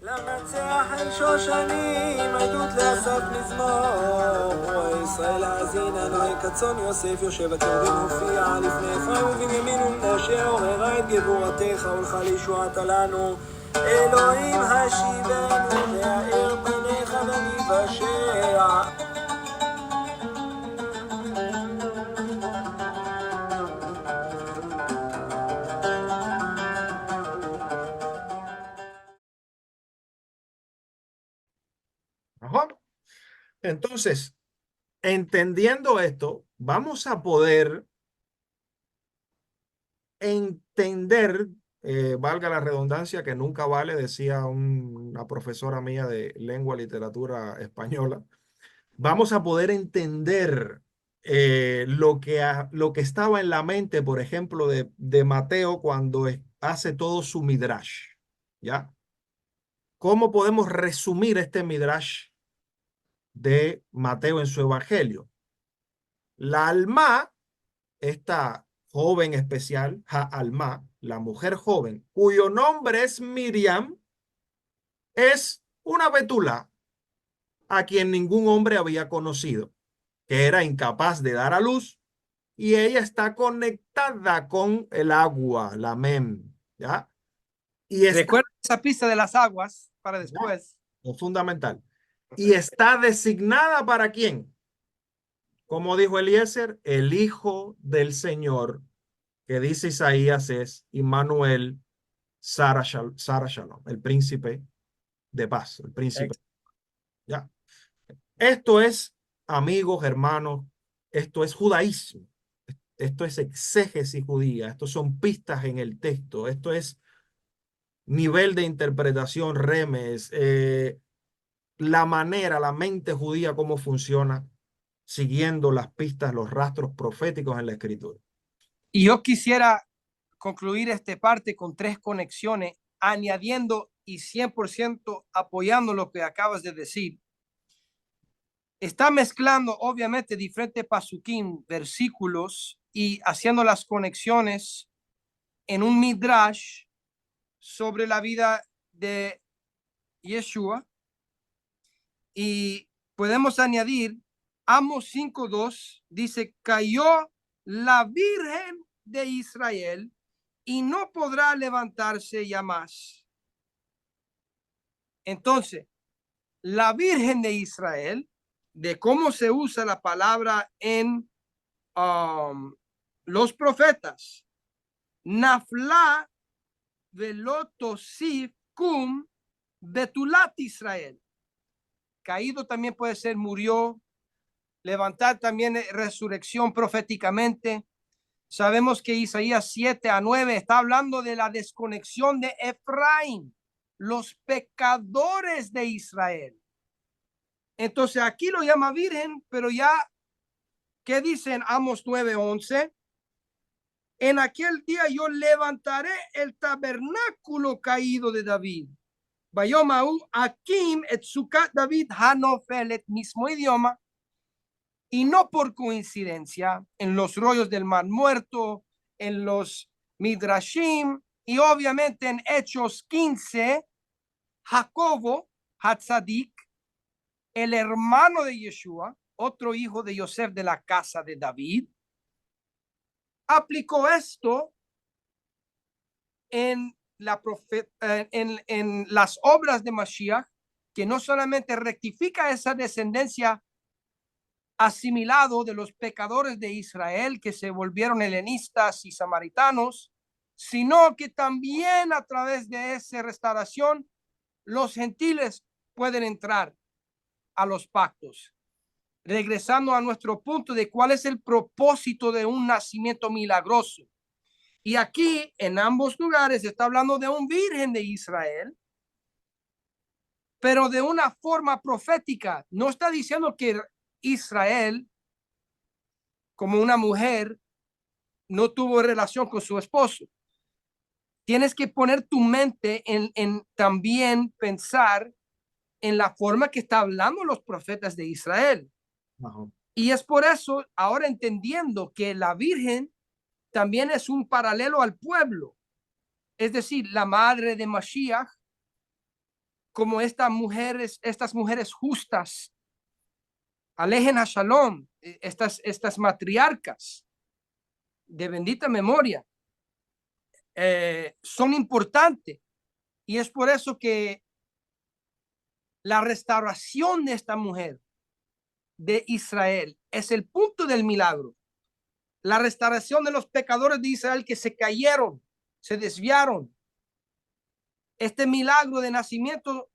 למנצח אין שושנים, עדות לאסף מזמור. ישראל האזינה, נוהי כצאן יוסף, יושב הקרדין הופיע לפני אפרים ובנימין ומשה, עוררה את גבורתך ולך לישועתה לנו. אלוהים השיבנו והאר פניך וניוושע. Ajá. Entonces, entendiendo esto, vamos a poder entender, valga la redundancia, que nunca vale, decía una profesora mía de lengua y literatura española, vamos a poder entender lo que estaba en la mente, por ejemplo, de Mateo cuando hace todo su midrash, ¿ya? ¿Cómo podemos resumir este midrash de Mateo en su evangelio? La Alma, esta joven especial, Alma, la mujer joven, cuyo nombre es Miriam, es una betula a quien ningún hombre había conocido, que era incapaz de dar a luz, y ella está conectada con el agua, la Mem, ¿ya? Y recuerda esa pista de las aguas para después. Es fundamental. ¿Y está designada para quién? Como dijo Eliezer, el Hijo del Señor, que dice Isaías es Immanuel Sara Shalom, el príncipe de paz, el príncipe. ¿Ya? Esto es, amigos, hermanos, esto es judaísmo, esto es exégesis judía, esto son pistas en el texto, esto es nivel de interpretación, remes, la manera, la mente judía, cómo funciona, siguiendo las pistas, los rastros proféticos en la escritura. Y yo quisiera concluir esta parte con 3 conexiones, añadiendo y 100% apoyando lo que acabas de decir. Está mezclando, obviamente, diferentes pasukim, versículos, y haciendo las conexiones en un midrash sobre la vida de Yeshua. Y podemos añadir, Amos 5:2 dice, cayó la Virgen de Israel y no podrá levantarse ya más. Entonces, la Virgen de Israel, de cómo se usa la palabra en los profetas, Nafla velotosif kum betulat Israel. Caído también puede ser murió, levantar también resurrección proféticamente. Sabemos que Isaías 7-9 está hablando de la desconexión de Efraín, los pecadores de Israel. Entonces aquí lo llama virgen, pero ya, ¿qué dicen Amos 9:11? En aquel día yo levantaré el tabernáculo caído de David. Bayomau Akim etzukat David Hanofelet, mismo idioma. Y no por coincidencia, en los rollos del Mar Muerto, en los Midrashim y obviamente en Hechos 15, Jacobo, Hatzadik, el hermano de Yeshua, otro hijo de Yosef de la casa de David, aplicó esto en las obras de Mashiach, que no solamente rectifica esa descendencia asimilado de los pecadores de Israel que se volvieron helenistas y samaritanos, sino que también a través de esa restauración los gentiles pueden entrar a los pactos. Regresando a nuestro punto de cuál es el propósito de un nacimiento milagroso. Y aquí, en ambos lugares, está hablando de un virgen de Israel, pero de una forma profética. No está diciendo que Israel, como una mujer, no tuvo relación con su esposo. Tienes que poner tu mente en también pensar en la forma que está hablando los profetas de Israel. Ajá. Y es por eso, ahora entendiendo que la Virgen también es un paralelo al pueblo. Es decir, la madre de Mashiach como estas mujeres justas, alejen a Shalom, estas matriarcas de bendita memoria, son importantes. Y es por eso que la restauración de esta mujer de Israel es el punto del milagro. La restauración de los pecadores de Israel que se cayeron, se desviaron. Este milagro de nacimiento,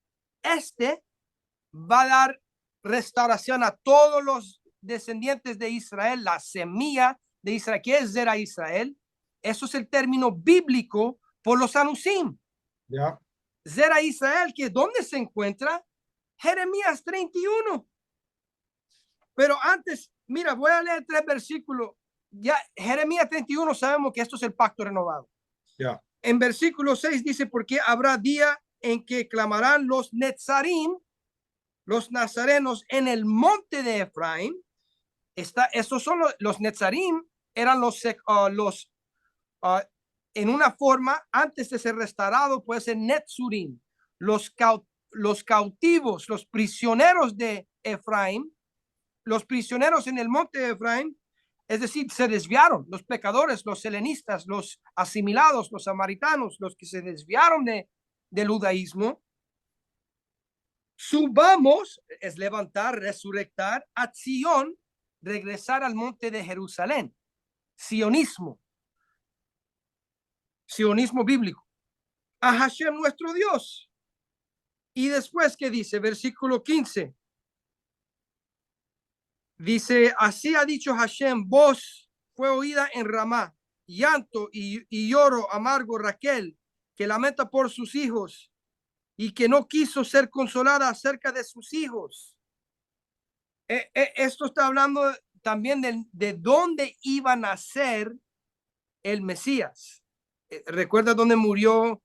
va a dar restauración a todos los descendientes de Israel, la semilla de Israel, que es Zera Israel. Eso es el término bíblico por los Anusim. Ya. Zera Israel, que ¿dónde se encuentra? Jeremías 31. Pero antes, mira, voy a leer 3 versículos. Ya, Jeremías 31, sabemos que esto es el pacto renovado. Ya. En versículo 6 dice, porque habrá día en que clamarán los netzarim, los nazarenos, en el monte de Efraín. Estos son los netzarim, eran en una forma, antes de ser restaurado, puede ser netzurim, los cautivos, los prisioneros de Efraín, los prisioneros en el monte de Efraín, es decir, se desviaron, los pecadores, los helenistas, los asimilados, los samaritanos, los que se desviaron del judaísmo. Subamos, es levantar, resurrectar, a Sion, regresar al monte de Jerusalén. Sionismo bíblico, a Hashem nuestro Dios. Y después, ¿qué dice? Versículo 15. Dice, así ha dicho Hashem, voz fue oída en Ramá, llanto y lloro amargo Raquel, que lamenta por sus hijos y que no quiso ser consolada acerca de sus hijos. Esto está hablando también de dónde iba a nacer el Mesías. Recuerda dónde murió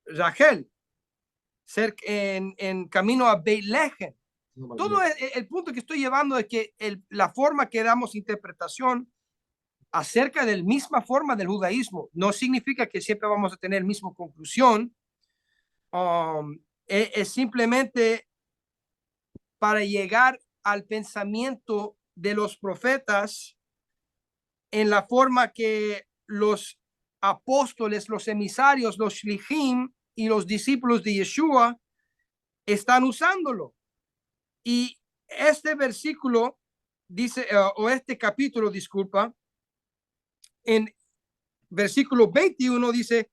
Rachel, cerca en camino a Beit-Lehem. Todo el punto que estoy llevando es que la forma que damos interpretación acerca de la misma forma del judaísmo no significa que siempre vamos a tener la misma conclusión. Es simplemente para llegar al pensamiento de los profetas en la forma que los apóstoles, los emisarios, los shlichim y los discípulos de Yeshua están usándolo. Y este versículo dice, o este capítulo, disculpa, en versículo 21 dice,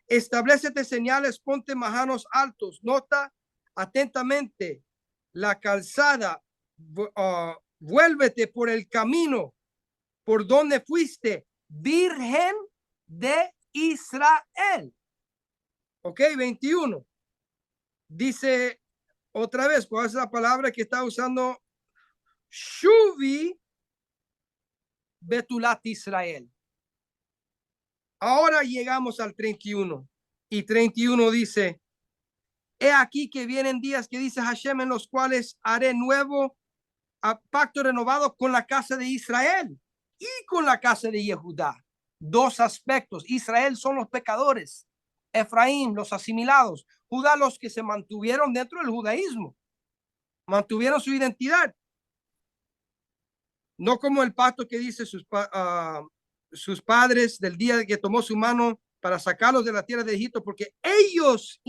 establécete señales, ponte majanos altos, nota atentamente la calzada, vuélvete por el camino por donde fuiste, virgen de Israel. Ok, 21. Dice otra vez, ¿cuál es la palabra que está usando? Shuvi Betulat Israel. Ahora llegamos al 31. Y 31 dice, he aquí que vienen días, que dice Hashem, en los cuales haré nuevo pacto renovado con la casa de Israel y con la casa de Yehudá. 2 aspectos. Israel son los pecadores, Efraín los asimilados, Judá los que se mantuvieron dentro del judaísmo, mantuvieron su identidad. No como el pacto que dice sus padres del día que tomó su mano para sacarlos de la tierra de Egipto, porque ellos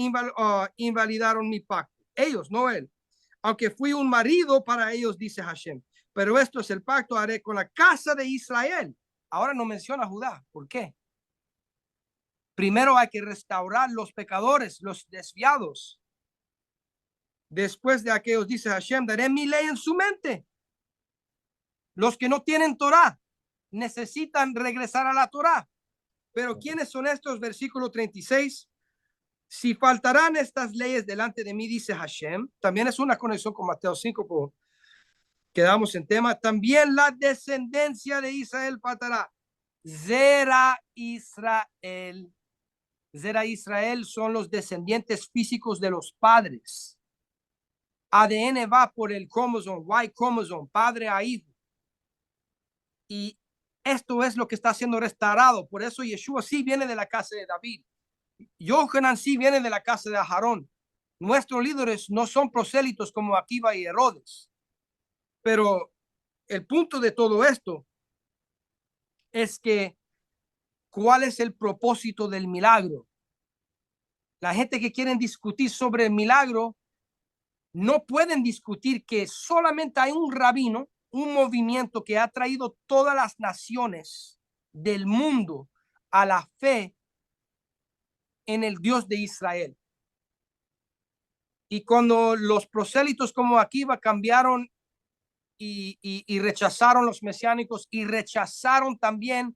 invalidaron mi pacto. Ellos, no él. Aunque fui un marido para ellos, dice Hashem. Pero esto es el pacto haré con la casa de Israel. Ahora no menciona a Judá. ¿Por qué? Primero hay que restaurar los pecadores, los desviados. Después de aquellos, dice Hashem, daré mi ley en su mente. Los que no tienen Torah necesitan regresar a la Torah. Pero ¿quiénes son estos? Versículo 36. Si faltarán estas leyes delante de mí, dice Hashem. También es una conexión con Mateo 5, quedamos en tema. También la descendencia de Israel faltará. Zera Israel. Zera Israel son los descendientes físicos de los padres. ADN va por el cromosoma, Y cromosoma, padre a hijo. Y esto es lo que está siendo restaurado. Por eso Yeshua sí viene de la casa de David. Yohanan sí viene de la casa de Aarón. Nuestros líderes no son prosélitos como Akiva y Herodes. Pero el punto de todo esto es que ¿cuál es el propósito del milagro? La gente que quieren discutir sobre el milagro no pueden discutir que solamente hay un rabino, un movimiento que ha traído todas las naciones del mundo a la fe en el Dios de Israel. Y cuando los prosélitos como Akiva cambiaron y rechazaron los mesiánicos y rechazaron también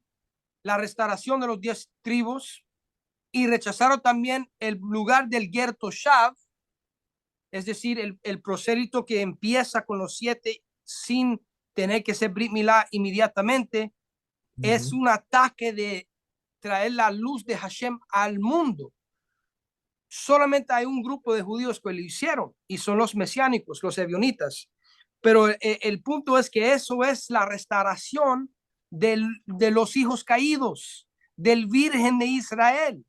la restauración de los 10 tribus y rechazaron también el lugar del Ger Toshav, es decir, el prosélito que empieza con los 7 sin tener que ser Brit Milá inmediatamente, es un ataque de traer la luz de Hashem al mundo. Solamente hay un grupo de judíos que lo hicieron y son los mesiánicos, los ebionitas. Pero el punto es que eso es la restauración de los hijos caídos, del Virgen de Israel.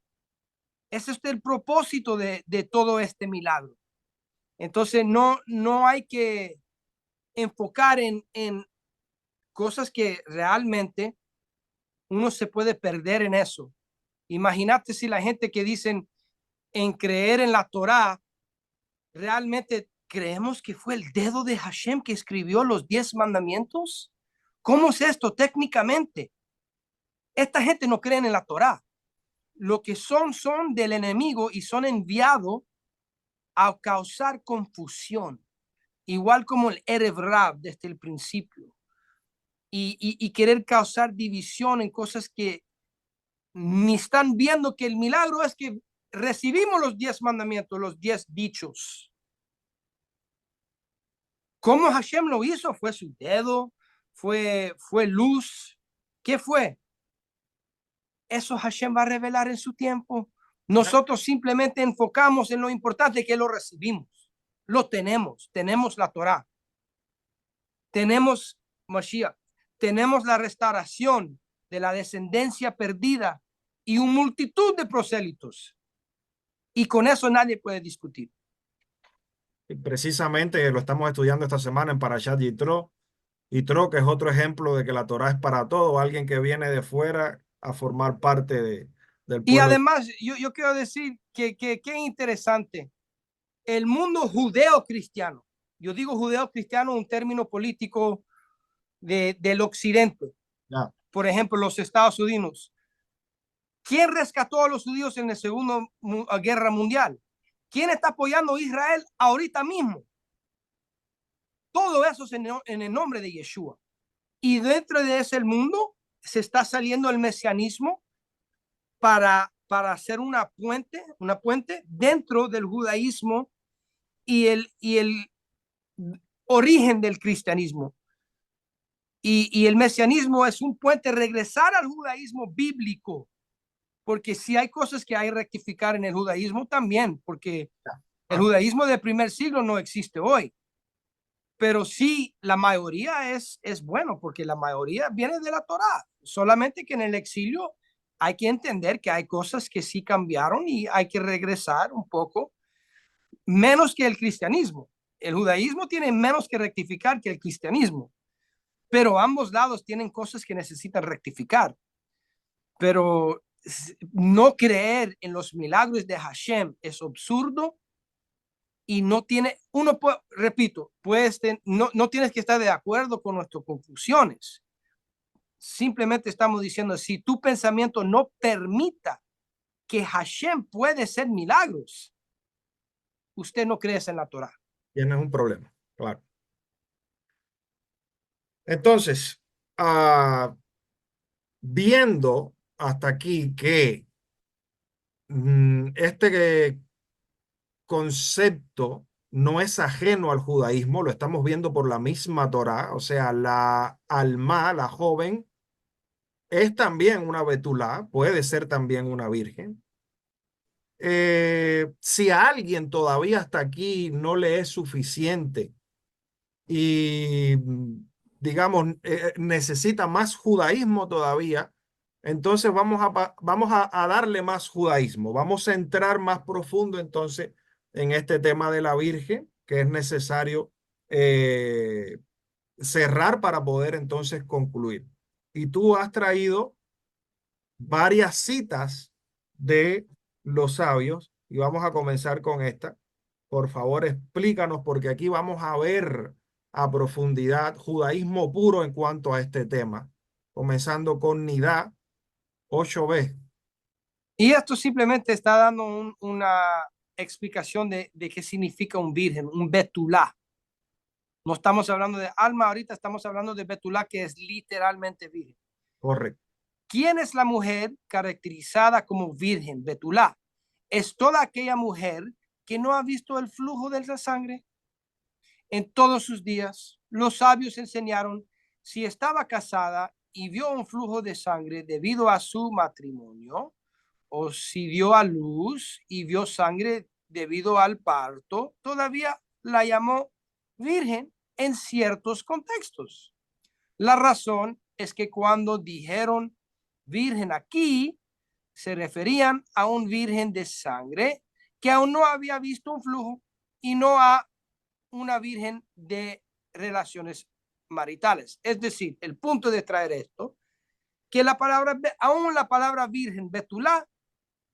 Ese es el propósito de todo este milagro. Entonces no hay que enfocar en cosas que realmente uno se puede perder en eso. Imagínate si la gente que dicen en creer en la Torá, realmente creemos que fue el dedo de Hashem que escribió los 10 mandamientos. ¿Cómo es esto técnicamente? Esta gente no cree en la Torá. Lo que son del enemigo y son enviados a causar confusión, igual como el Erev Rav desde el principio, y querer causar división en cosas que ni están viendo que el milagro es que recibimos los 10 mandamientos, los 10 dichos. ¿Cómo Hashem lo hizo? ¿Fue su dedo? ¿Fue luz? ¿Qué fue? Eso Hashem va a revelar en su tiempo. Nosotros simplemente enfocamos en lo importante que lo recibimos. Lo tenemos la Torá. Tenemos Mashiach. Tenemos la restauración de la descendencia perdida y una multitud de prosélitos. Y con eso nadie puede discutir. Y precisamente lo estamos estudiando esta semana en Parashat Yitro. Yitro, que es otro ejemplo de que la Torá es para todo, alguien que viene de fuera a formar parte del pueblo. Y además, yo quiero decir que qué interesante. El mundo judeo-cristiano, yo digo judeo-cristiano, un término político del occidente. Ya. Por ejemplo, los Estados Unidos. ¿Quién rescató a los judíos en la Segunda Guerra Mundial? ¿Quién está apoyando a Israel ahorita mismo? Todo eso es en el nombre de Yeshua. Y dentro de ese mundo se está saliendo el mesianismo para hacer una puente dentro del judaísmo y el origen del cristianismo. Y el mesianismo es un puente regresar al judaísmo bíblico, porque si hay cosas que hay que rectificar en el judaísmo también, porque el judaísmo del primer siglo no existe hoy. Pero sí, la mayoría es bueno, porque la mayoría viene de la Torá. Solamente que en el exilio hay que entender que hay cosas que sí cambiaron y hay que regresar un poco, menos que el cristianismo. El judaísmo tiene menos que rectificar que el cristianismo, pero ambos lados tienen cosas que necesitan rectificar. Pero no creer en los milagros de Hashem es absurdo. Y no tiene, uno puede, repito, no tienes que estar de acuerdo con nuestras conclusiones. Simplemente estamos diciendo, si tu pensamiento no permita que Hashem puede hacer milagros, usted no cree en la Torá. Tienes un problema, claro. Entonces, viendo hasta aquí que este concepto no es ajeno al judaísmo, lo estamos viendo por la misma Torá, o sea, la Alma, la joven, es también una betulá, puede ser también una virgen. Si a alguien todavía hasta aquí no le es suficiente y, digamos, necesita más judaísmo todavía, entonces vamos a darle más judaísmo, vamos a entrar más profundo entonces en este tema de la Virgen, que es necesario cerrar para poder entonces concluir. Y tú has traído varias citas de los sabios y vamos a comenzar con esta. Por favor, explícanos, porque aquí vamos a ver a profundidad judaísmo puro en cuanto a este tema, comenzando con Nidá 8b. Y esto simplemente está dando una explicación de qué significa un virgen, un betulá. No estamos hablando de alma ahorita, estamos hablando de betulá, que es literalmente virgen. Correcto. ¿Quién es la mujer caracterizada como virgen, betulá? Es toda aquella mujer que no ha visto el flujo de la sangre en todos sus días. Los sabios enseñaron, si estaba casada y vio un flujo de sangre debido a su matrimonio, o si dio a luz y vio sangre debido al parto, todavía la llamó virgen en ciertos contextos. La razón es que cuando dijeron virgen aquí, se referían a un virgen de sangre que aún no había visto un flujo y no a una virgen de relaciones maritales. Es decir, el punto de traer esto, que la palabra, aún la palabra virgen, betulá,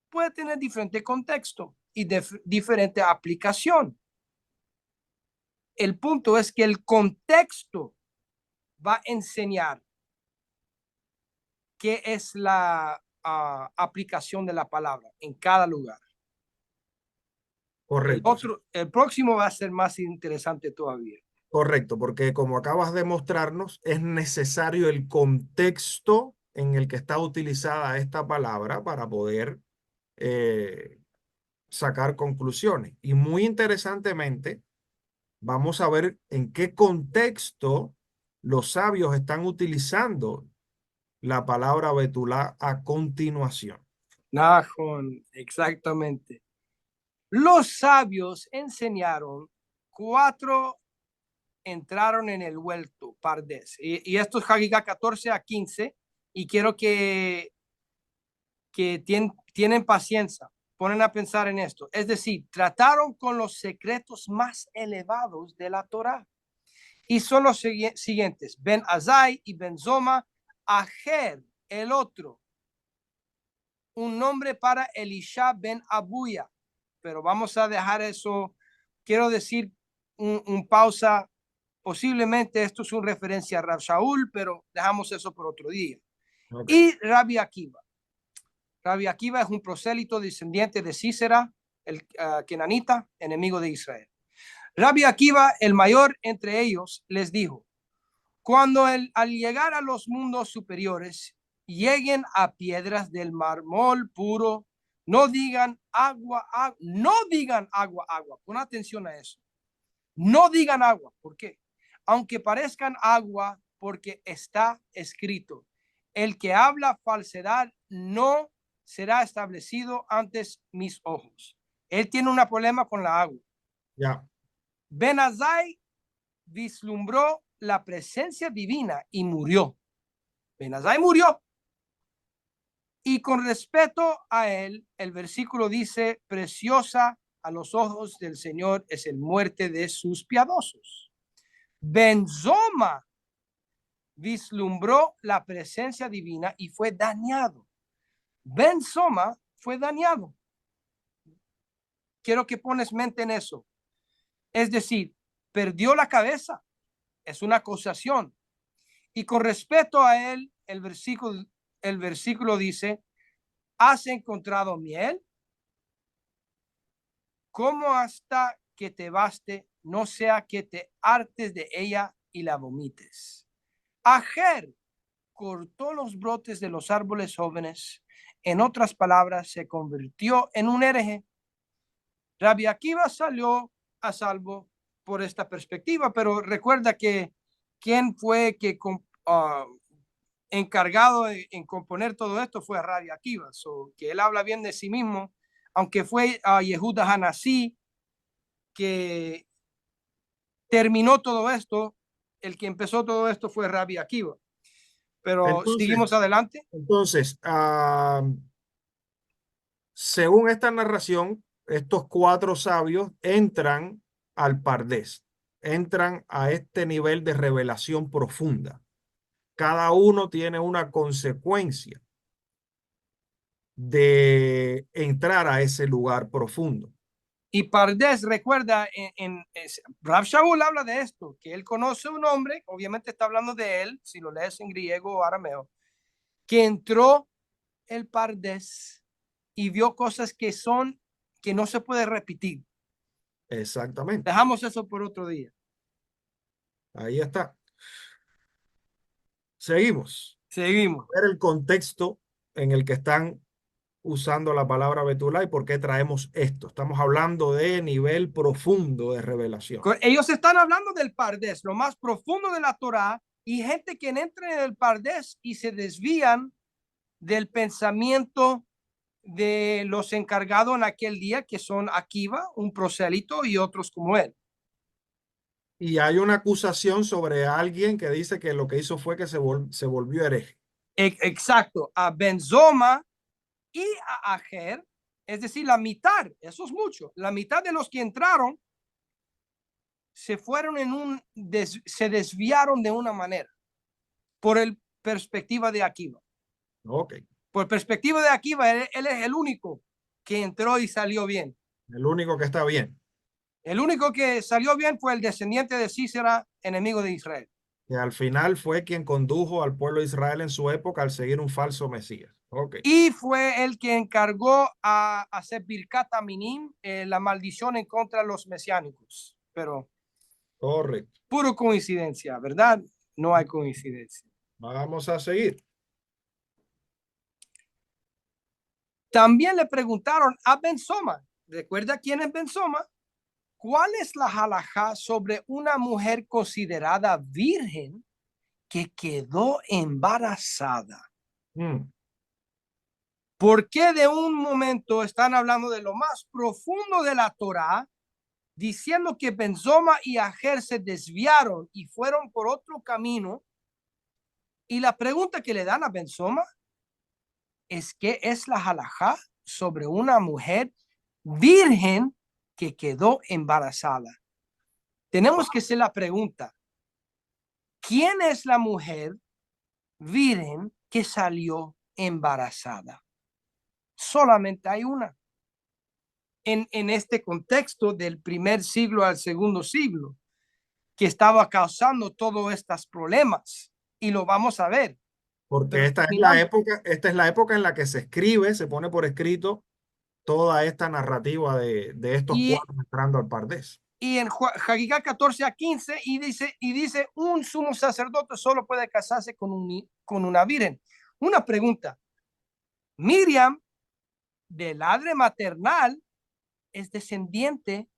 puede tener diferente contexto y diferente aplicación. El punto es que el contexto va a enseñar qué es la aplicación de la palabra en cada lugar. Correcto. El próximo va a ser más interesante todavía. Correcto, porque como acabas de mostrarnos, es necesario el contexto en el que está utilizada esta palabra para poder sacar conclusiones. Y muy interesantemente, vamos a ver en qué contexto los sabios están utilizando la palabra betulá a continuación. Nahon, exactamente. Los sabios enseñaron 4 entraron en el huerto, Pardes. Y esto es Hagigá 14 a 15. Y quiero que tienen paciencia, ponen a pensar en esto. Es decir, trataron con los secretos más elevados de la Torá. Y son los siguientes: Ben Azai y Ben Zoma, Ajer, el otro, un nombre para Elisha Ben Abuya. Pero vamos a dejar eso. Quiero decir un pausa. Posiblemente esto es una referencia a Rab Shaul, pero dejamos eso por otro día. Okay. Y Rabbi Akiva. Rabbi Akiva es un prosélito descendiente de Cícera, el kenanita, enemigo de Israel. Rabbi Akiva, el mayor entre ellos, les dijo: cuando al llegar a los mundos superiores, lleguen a piedras del mármol puro, no digan agua, agua, no digan agua, agua. Pon atención a eso. No digan agua. ¿Por qué? Aunque parezcan agua, porque está escrito: el que habla falsedad no será establecido ante mis ojos. Él tiene un problema con la agua. Ya. Ben Azai vislumbró la presencia divina y murió. Ben Azai murió. Y con respeto a él, el versículo dice: preciosa a los ojos del Señor es el muerte de sus piadosos. Ben Zoma vislumbró la presencia divina y fue dañado. Ben Zoma fue dañado. Quiero que pones mente en eso. Es decir, perdió la cabeza. Es una acusación. Y con respeto a él, el versículo dice: ¿has encontrado miel? ¿Cómo hasta que te baste, no sea que te hartes de ella y la vomites? Ajer cortó los brotes de los árboles jóvenes. En otras palabras, se convirtió en un hereje. Rabbi Akiva salió a salvo por esta perspectiva, pero recuerda que quien fue que encargado en componer todo esto fue Rabbi Akiva, que él habla bien de sí mismo, aunque fue a Yehuda Hanasí que terminó todo esto. El que empezó todo esto fue Rabbi Akiva. Pero entonces, seguimos adelante. Entonces, según esta narración, estos 4 sabios entran al Pardés, entran a este nivel de revelación profunda. Cada uno tiene una consecuencia de entrar a ese lugar profundo. Y Pardes recuerda, Rav Shaul habla de esto, que él conoce un hombre, obviamente está hablando de él, si lo lees en griego o arameo, que entró el Pardes y vio cosas que no se puede repetir. Exactamente. Dejamos eso por otro día. Ahí está. Seguimos. Seguimos. Ver el contexto en el que están usando la palabra Betulá y por qué traemos esto. Estamos hablando de nivel profundo de revelación. Ellos están hablando del Pardes, lo más profundo de la Torá, y gente que entra en el Pardes y se desvían del pensamiento de los encargados en aquel día, que son Akiva, un prosélito, y otros como él. Y hay una acusación sobre alguien que dice que lo que hizo fue que se volvió hereje. Exacto, a Benzoma y a Ajer, es decir, la mitad, eso es mucho, la mitad de los que entraron se fueron se desviaron de una manera por el perspectiva de Akiva. Ok. Por perspectiva de Akiva, él es el único que entró y salió bien. El único que está bien. El único que salió bien fue el descendiente de Cícera, enemigo de Israel. Que al final fue quien condujo al pueblo de Israel en su época al seguir un falso Mesías. Okay. Y fue el que encargó a hacer Birkat Minim, la maldición en contra de los mesiánicos. Pero correcto. Puro coincidencia, ¿verdad? No hay coincidencia. Vamos a seguir. También le preguntaron a Benzoma, ¿recuerda quién es Benzoma? ¿Cuál es la halajá sobre una mujer considerada virgen que quedó embarazada? ¿Por qué de un momento están hablando de lo más profundo de la Torá, diciendo que Benzoma y Ajer se desviaron y fueron por otro camino? Y la pregunta que le dan a Benzoma es ¿qué es la halajá sobre una mujer virgen que quedó embarazada? Tenemos que hacer la pregunta, ¿quién es la mujer virgen que salió embarazada? Solamente hay una. En este contexto del primer siglo al segundo siglo, que estaba causando todos estos problemas, y lo vamos a ver. Porque esta es la época en la que se escribe, se pone por escrito toda esta narrativa de estos 4 entrando al Pardés. Y en Hagigá 14 a 15 y dice un sumo sacerdote solo puede casarse con una virgen. Una pregunta, Miriam, del padre maternal, es descendiente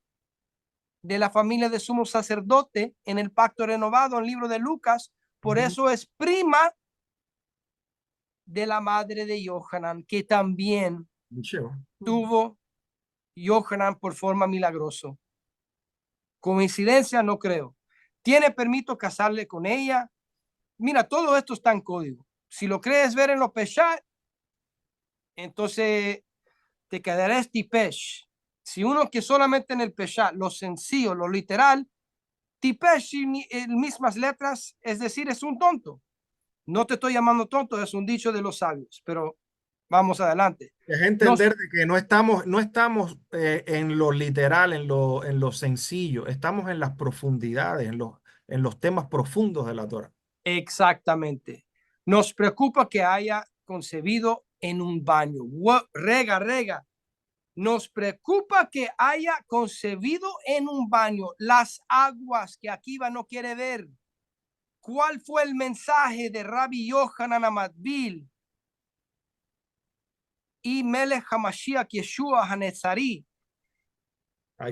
de la familia de sumo sacerdote en el pacto renovado en el libro de Lucas, por eso es prima de la madre de Yohanan, que también tuvo Yohanan por forma milagrosa. Coincidencia, no creo. ¿Tiene permiso casarle con ella? Mira, todo esto está en código. Si lo crees ver en los Peshat, entonces te quedarás tipesh. Si uno que solamente en el Peshat, lo sencillo, lo literal, tipesh en mismas letras, es decir, es un tonto. No te estoy llamando tonto, es un dicho de los sabios, pero vamos adelante. Es entender de que no estamos en lo literal, en lo sencillo, estamos en las profundidades, en los temas profundos de la Torah. Exactamente. Nos preocupa que haya concebido en un baño. Rega. Nos preocupa que haya concebido en un baño. Las aguas que Akiva no quiere ver. ¿Cuál fue el mensaje de Rabbi Yohanan Amadbil y Melech HaMashiach Yeshua HaNetzari?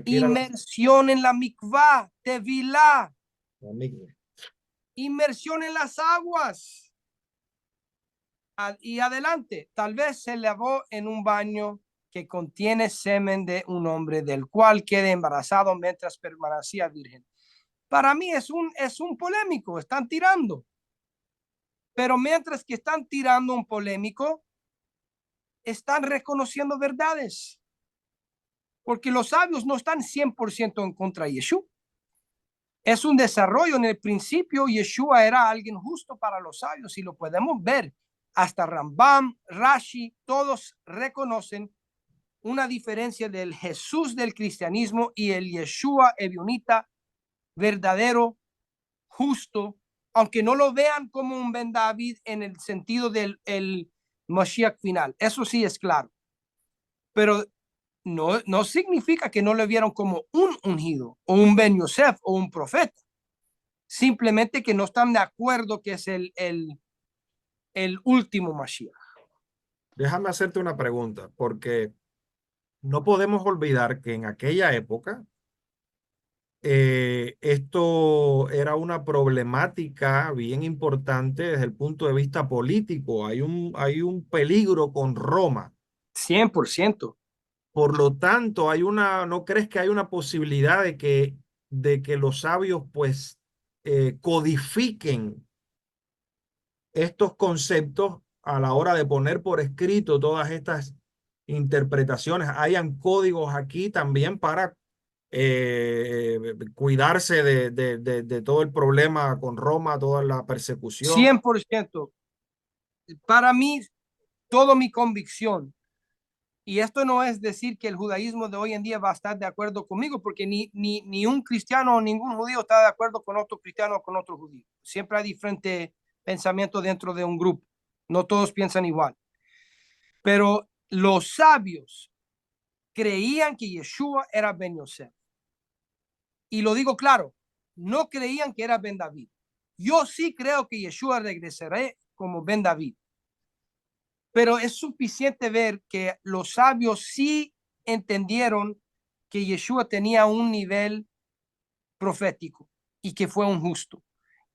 Inmersión en la mikvah, tevilá. Inmersión en las aguas. Y adelante, tal vez se lavó en un baño que contiene semen de un hombre del cual quede embarazado mientras permanecía virgen. Para mí es un polémico, están tirando. Pero mientras que están tirando un polémico, están reconociendo verdades. porque los sabios no están 100% en contra de Yeshua. Es un desarrollo. En el principio, Yeshua era alguien justo para los sabios, y lo podemos ver. Hasta Rambam, Rashi, todos reconocen una diferencia del Jesús del cristianismo y el Yeshua evionita verdadero, justo, aunque no lo vean como un Ben David en el sentido del el Mashiach final. Eso sí es claro. Pero no significa que no le vieron como un ungido o un Ben Yosef o un profeta. Simplemente que no están de acuerdo que es el último Mashiach. Déjame hacerte una pregunta, porque no podemos olvidar que en aquella época esto era una problemática bien importante desde el punto de vista político. Hay un peligro con Roma. 100%. Por lo tanto, ¿no crees que hay una posibilidad de que los sabios pues codifiquen estos conceptos a la hora de poner por escrito todas estas interpretaciones? Hayan códigos aquí también para cuidarse de todo el problema con Roma, toda la persecución. 100%. Para mí, toda mi convicción, y esto no es decir que el judaísmo de hoy en día va a estar de acuerdo conmigo, porque ni un cristiano o ningún judío está de acuerdo con otro cristiano o con otro judío. Siempre hay diferente pensamiento dentro de un grupo. No todos piensan igual. Pero los sabios creían que Yeshua era Ben Yosef. Y lo digo claro, no creían que era Ben David. Yo sí creo que Yeshua regresará como Ben David. Pero es suficiente ver que los sabios sí entendieron que Yeshua tenía un nivel profético y que fue un justo,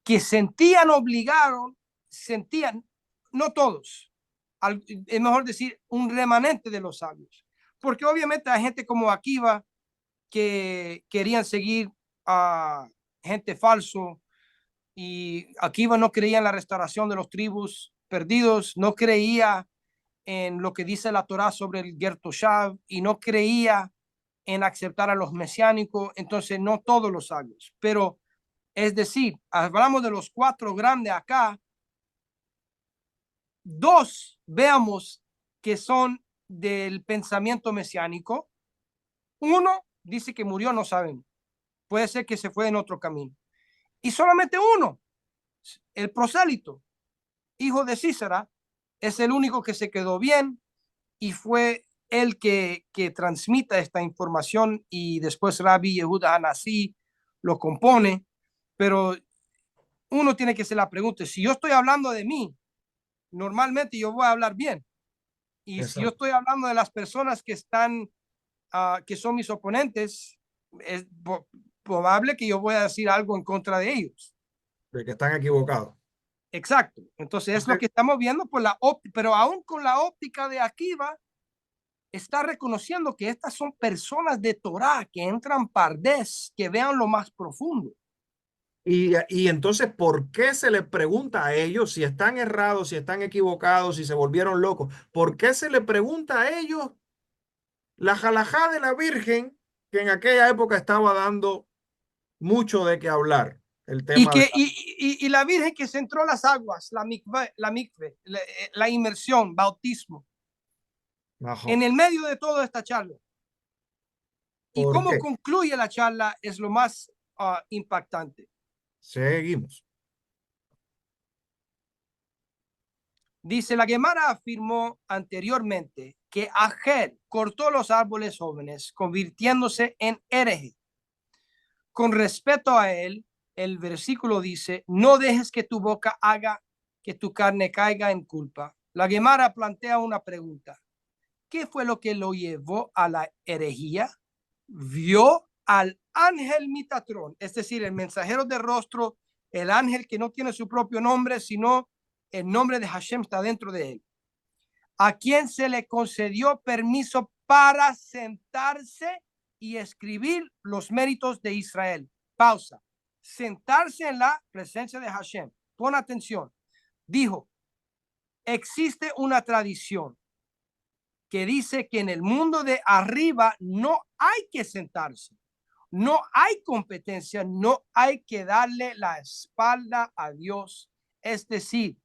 que sentían no todos, es mejor decir, un remanente de los sabios, porque obviamente hay gente como Akiva que querían seguir a gente falso, y Akiva no creía en la restauración de los tribus perdidos, no creía en lo que dice la Torá sobre el Ger Toshav, y no creía en aceptar a los mesiánicos. Entonces no todos los sabios, pero es decir, hablamos de los 4 grandes acá, 2 veamos que son del pensamiento mesiánico. Uno dice que murió, no sabemos, puede ser que se fue en otro camino, y solamente uno, el prosélito, hijo de Císara, es el único que se quedó bien y fue el que transmite esta información, y después Rabbi Yehuda Hanasí lo compone. Pero uno tiene que hacer la pregunta: si yo estoy hablando de mí, normalmente yo voy a hablar bien, y si yo estoy hablando de las personas que están, que son mis oponentes, es probable que yo voy a decir algo en contra de ellos. De que están equivocados. Exacto. Entonces es lo que estamos viendo por la óptica, pero aún con la óptica de Akiva, está reconociendo que estas son personas de Torah que entran pardés, que vean lo más profundo. Y entonces, ¿por qué se les pregunta a ellos si están errados, si están equivocados, si se volvieron locos? ¿Por qué se les pregunta a ellos la jalajá de la Virgen, que en aquella época estaba dando mucho de qué hablar? El tema y la Virgen que centró las aguas, la mikve, la inmersión, bautismo, en el medio de toda esta charla. Y cómo concluye la charla es lo más impactante. Seguimos. Dice: la Gemara afirmó anteriormente que Ajer cortó los árboles jóvenes, convirtiéndose en hereje. Con respecto a él, el versículo dice: no dejes que tu boca haga que tu carne caiga en culpa. La Gemara plantea una pregunta: ¿qué fue lo que lo llevó a la herejía? Vio al ángel Mitatrón, es decir, el mensajero de rostro, el ángel que no tiene su propio nombre, sino el nombre de Hashem está dentro de él, a quien se le concedió permiso para sentarse y escribir los méritos de Israel. Pausa. Sentarse en la presencia de Hashem. Pon atención. Dijo: existe una tradición que dice que en el mundo de arriba no hay que sentarse, no hay competencia, no hay que darle la espalda a Dios. Es decir,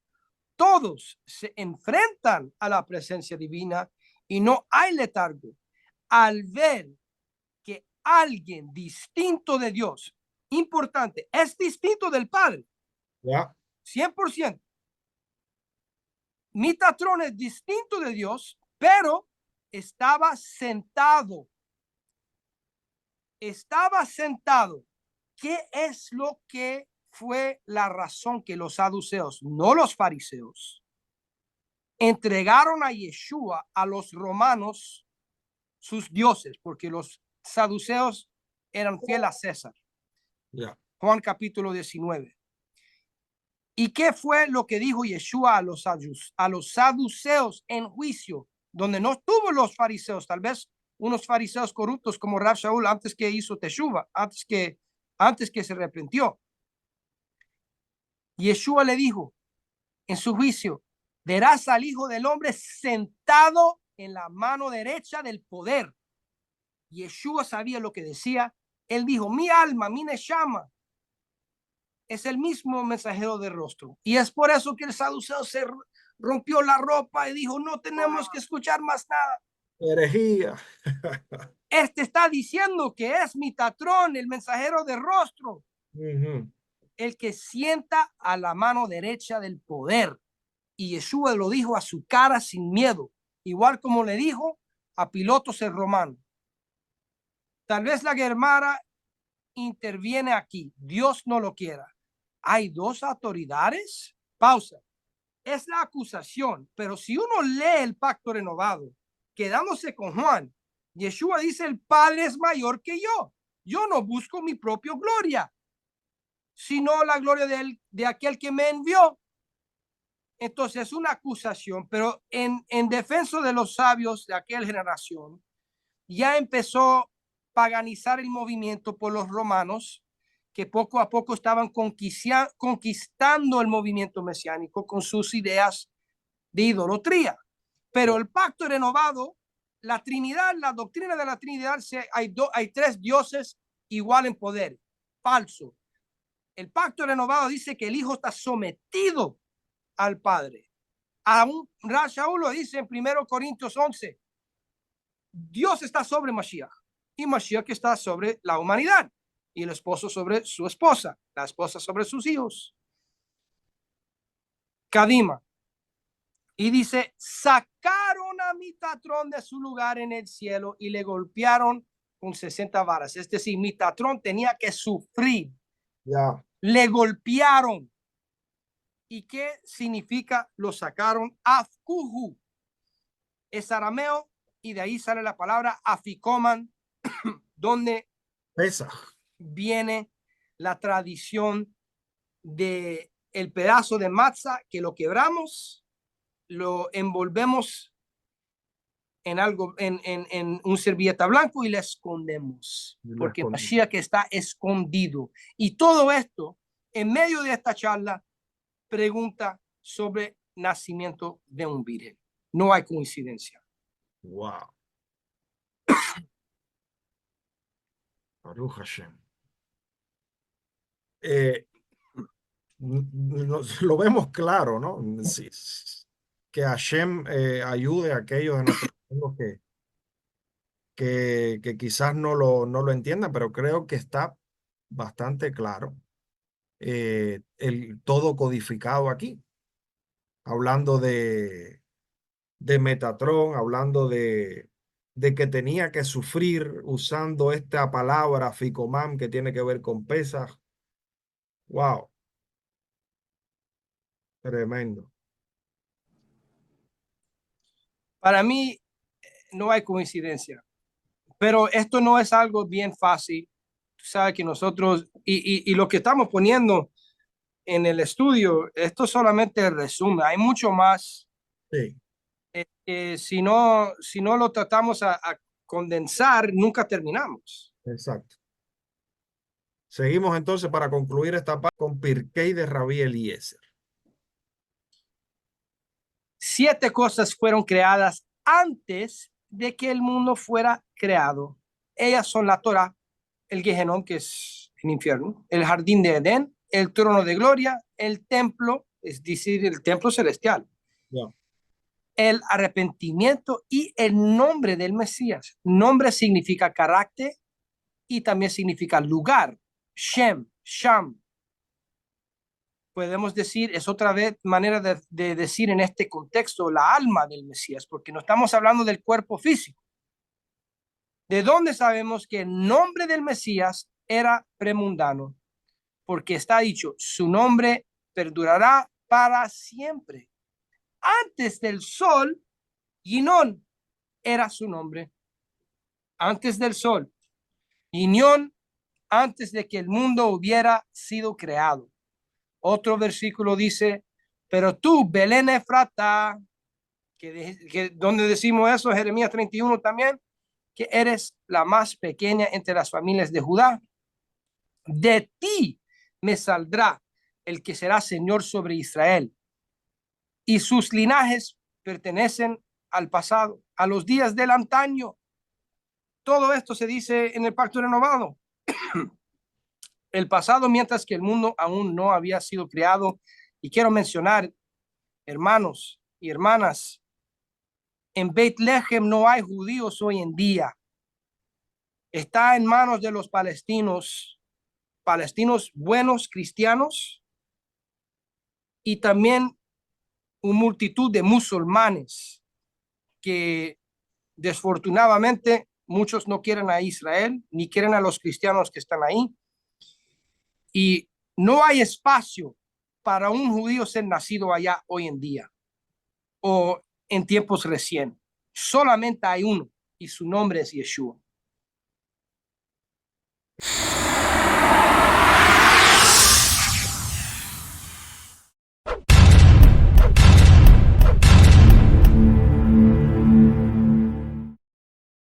todos se enfrentan a la presencia divina y no hay letargo. Al ver que alguien distinto de Dios, importante, es distinto del Padre, Ya. 100%. Mitatrón es distinto de Dios, pero estaba sentado. Estaba sentado. ¿Qué es lo que fue la razón que los saduceos, no los fariseos, entregaron a Yeshua a los romanos, sus dioses? Porque los saduceos eran fieles a César. Ya. Juan capítulo 19. ¿Y qué fue lo que dijo Yeshua a los saduceos en juicio, donde no estuvo los fariseos? Tal vez unos fariseos corruptos como Rav Shaul antes que hizo teshuva, antes que se arrepintió. Yeshua le dijo en su juicio: verás al Hijo del Hombre sentado en la mano derecha del poder. Yeshua sabía lo que decía. Él dijo: mi alma, mi neshama, es el mismo mensajero de rostro. Y es por eso que el saduceo se rompió la ropa y dijo: no tenemos que escuchar más nada. Herejía. Este está diciendo que es Mitatrón, el mensajero de rostro, el que sienta a la mano derecha del poder. Y Yeshua lo dijo a su cara sin miedo, igual como le dijo a Pilotos el romano. Tal vez la Gemara interviene aquí, Dios no lo quiera. Hay dos autoridades. Pausa. Es la acusación, pero si uno lee el pacto renovado, quedándose con Juan, Yeshua dice: el Padre es mayor que yo. Yo no busco mi propia gloria, sino la gloria de aquel que me envió. Entonces es una acusación, pero en defensa de los sabios de aquella generación, ya empezó a paganizar el movimiento por los romanos, que poco a poco estaban conquistando el movimiento mesiánico con sus ideas de idolatría. Pero el pacto renovado, la Trinidad, la doctrina de la Trinidad, hay tres dioses igual en poder. Falso. El pacto renovado dice que el Hijo está sometido al Padre. Aún Rav Shaul lo dice en 1 Corintios 11. Dios está sobre Mashiach y Mashiach está sobre la humanidad, y el esposo sobre su esposa, la esposa sobre sus hijos. Kadima. Y dice: sacaron a Mitatrón de su lugar en el cielo y le golpearon con 60 varas. Es decir, Mitatrón tenía que sufrir. Ya. Le golpearon. ¿Y qué significa lo sacaron? Afkuhu. Es arameo, y de ahí sale la palabra afikoman, donde Pesa. viene la tradición de el pedazo de matzah que lo quebramos, lo envolvemos en algo, en un servilleta blanco y le escondemos, porque Mashiach está escondido. Y todo esto, en medio de esta charla, pregunta sobre nacimiento de un virgen. No hay coincidencia. Wow. Baruch Hashem. Lo vemos claro, ¿no? Sí, que Hashem ayude a aquellos de nosotros que quizás no lo entiendan, pero creo que está bastante claro todo codificado aquí, hablando de Metatrón, hablando de que tenía que sufrir usando esta palabra ficomam que tiene que ver con pesas. Wow. Tremendo. Para mí no hay coincidencia, pero esto no es algo bien fácil. Tú sabes que nosotros, y lo que estamos poniendo en el estudio, esto solamente resume, hay mucho más. Sí. Si no lo tratamos a condensar, nunca terminamos. Exacto. Seguimos entonces para concluir esta parte con Pirkei de Rabí Eliezer. 7 cosas fueron creadas antes de que el mundo fuera creado. Ellas son la Torah, el Gehenón, que es el infierno, el jardín de Edén, el trono de gloria, el templo, es decir, el templo celestial, Yeah. el arrepentimiento y el nombre del Mesías. Nombre significa carácter y también significa lugar. Shem, Sham. Podemos decir, es otra vez manera de decir en este contexto la alma del Mesías, porque no estamos hablando del cuerpo físico. ¿De dónde sabemos que el nombre del Mesías era premundano? Porque está dicho, su nombre perdurará para siempre. Antes del sol, Ginón era su nombre. Antes del sol. Ginón, antes de que el mundo hubiera sido creado. Otro versículo dice, pero tú, Belén Efrata, donde decimos eso, Jeremías 31 también, que eres la más pequeña entre las familias de Judá. De ti me saldrá el que será Señor sobre Israel. Y sus linajes pertenecen al pasado, a los días del antaño. Todo esto se dice en el pacto renovado. El pasado, mientras que el mundo aún no había sido creado. Y quiero mencionar, hermanos y hermanas, en Bethlehem no hay judíos hoy en día. Está en manos de los palestinos buenos, cristianos, y también una multitud de musulmanes que desafortunadamente muchos no quieren a Israel ni quieren a los cristianos que están ahí. Y no hay espacio para un judío ser nacido allá hoy en día o en tiempos recién. Solamente hay uno y su nombre es Yeshua.